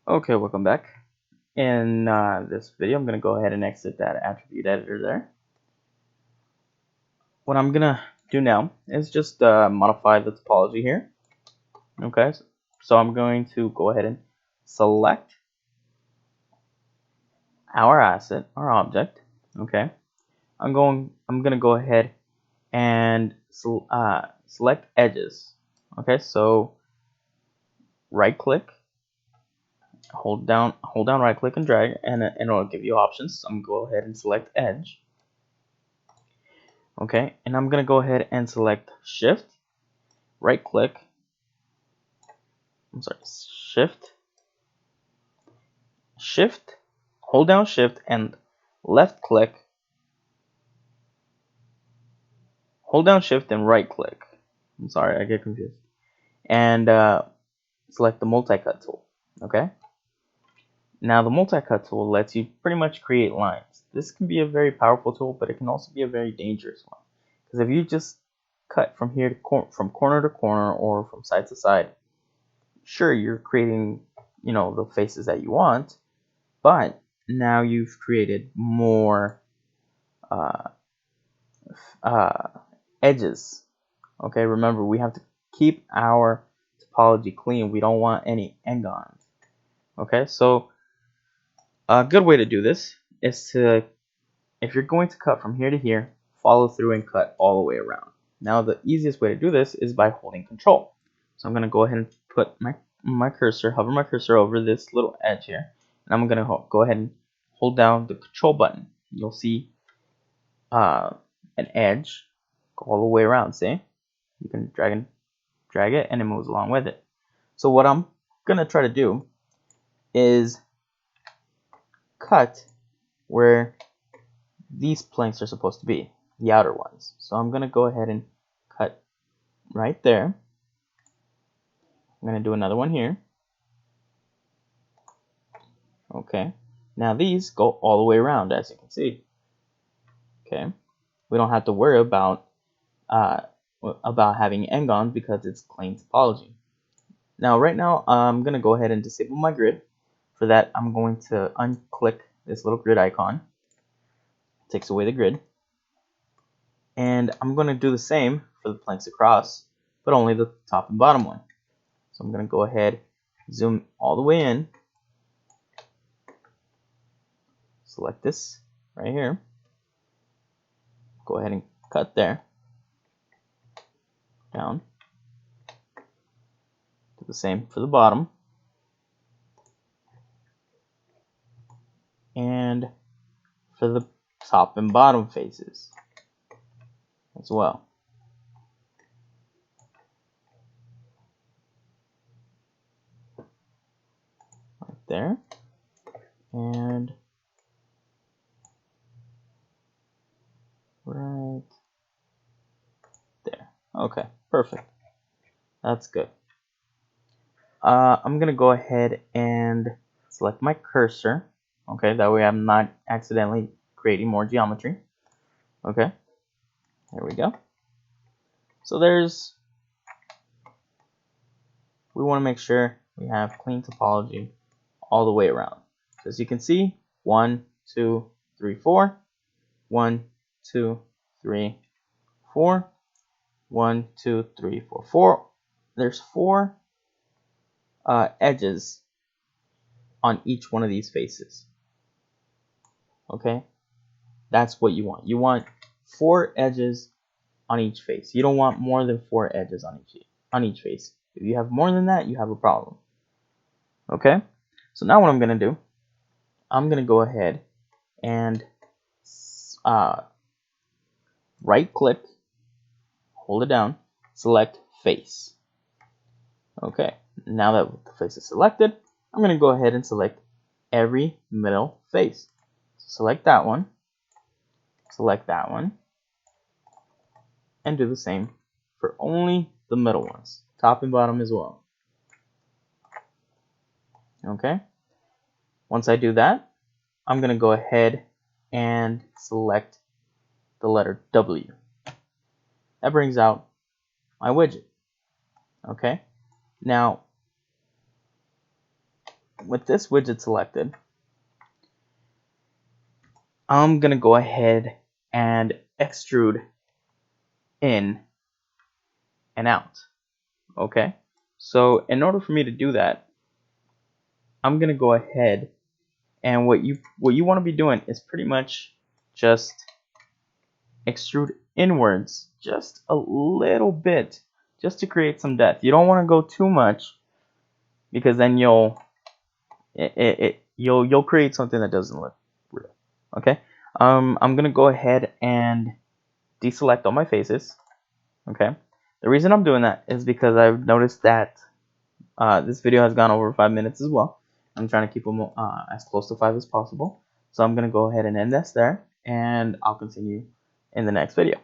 Okay, welcome back. In this video, I'm going to go ahead and exit that attribute editor there. What I'm going to do now is just modify the topology here. Okay, so I'm going to go ahead and select our asset, our object. Okay, I'm going to go ahead and select edges. Okay, so right click, hold down right click and drag, and it'll give you options. So I'm going to go ahead and select edge. Okay, and I'm gonna go ahead and select shift, right click, shift, hold down shift and left click, hold down shift and right click. I'm sorry, I get confused. And select the multi-cut tool. Okay, now the multi-cut tool lets you pretty much create lines. This can be a very powerful tool, but it can also be a very dangerous one. Because if you just cut from here to from corner to corner or from side to side, sure, you're creating, the faces that you want, but now you've created more uh, edges. Okay, remember, we have to keep our topology clean. We don't want any n-gons. Okay, so a good way to do this is to, if you're going to cut from here to here, follow through and cut all the way around. Now the easiest way to do this is by holding control. So I'm going to go ahead and put my cursor, hover my cursor over this little edge here, and I'm going to go ahead and hold down the control button. You'll see an edge go all the way around. See, you can drag it and it moves along with it. So what I'm going to try to do is cut where these planks are supposed to be, the outer ones. So I'm going to go ahead and cut right there. I'm going to do another one here. Okay, now these go all the way around, as you can see. Okay, we don't have to worry about having n-gons because it's clean topology. Now right now I'm going to go ahead and disable my grid. For that, I'm going to unclick this little grid icon. It takes away the grid. And I'm going to do the same for the planks across, but only the top and bottom one. So I'm going to go ahead, zoom all the way in, select this right here, go ahead and cut there, down, do the same for the bottom, and for the top and bottom faces as well. Right there, and right there. Okay, perfect. That's good. I'm gonna go ahead and select my cursor. Okay, that way I'm not accidentally creating more geometry. Okay, there we go. So we want to make sure we have clean topology all the way around. So as you can see, 1, 2, 3, 4, 1, 2, 3, 4, 1, 2, 3, 4, 4. There's 4 edges on each one of these faces. Okay, that's what you want. You want 4 edges on each face. You don't want more than 4 edges on each face. If you have more than that, you have a problem. Okay, so now what I'm gonna do, I'm gonna go ahead and right click, hold it down, select face. Okay, now that the face is selected, I'm gonna go ahead and select every middle face. Select that one, and do the same for only the middle ones, top and bottom as well. Okay, once I do that, I'm going to go ahead and select the letter W. That brings out my widget. Okay, now with this widget selected, I'm gonna go ahead and extrude in and out. Okay, so in order for me to do that, I'm gonna go ahead, and what you want to be doing is pretty much just extrude inwards just a little bit, just to create some depth. You don't want to go too much, because then you'll create something that doesn't look real. Okay, I'm gonna go ahead and deselect all my faces. Okay, the reason I'm doing that is because I've noticed that this video has gone over 5 minutes as well. I'm trying to keep them as close to 5 as possible. So I'm going to go ahead and end this there, and I'll continue in the next video.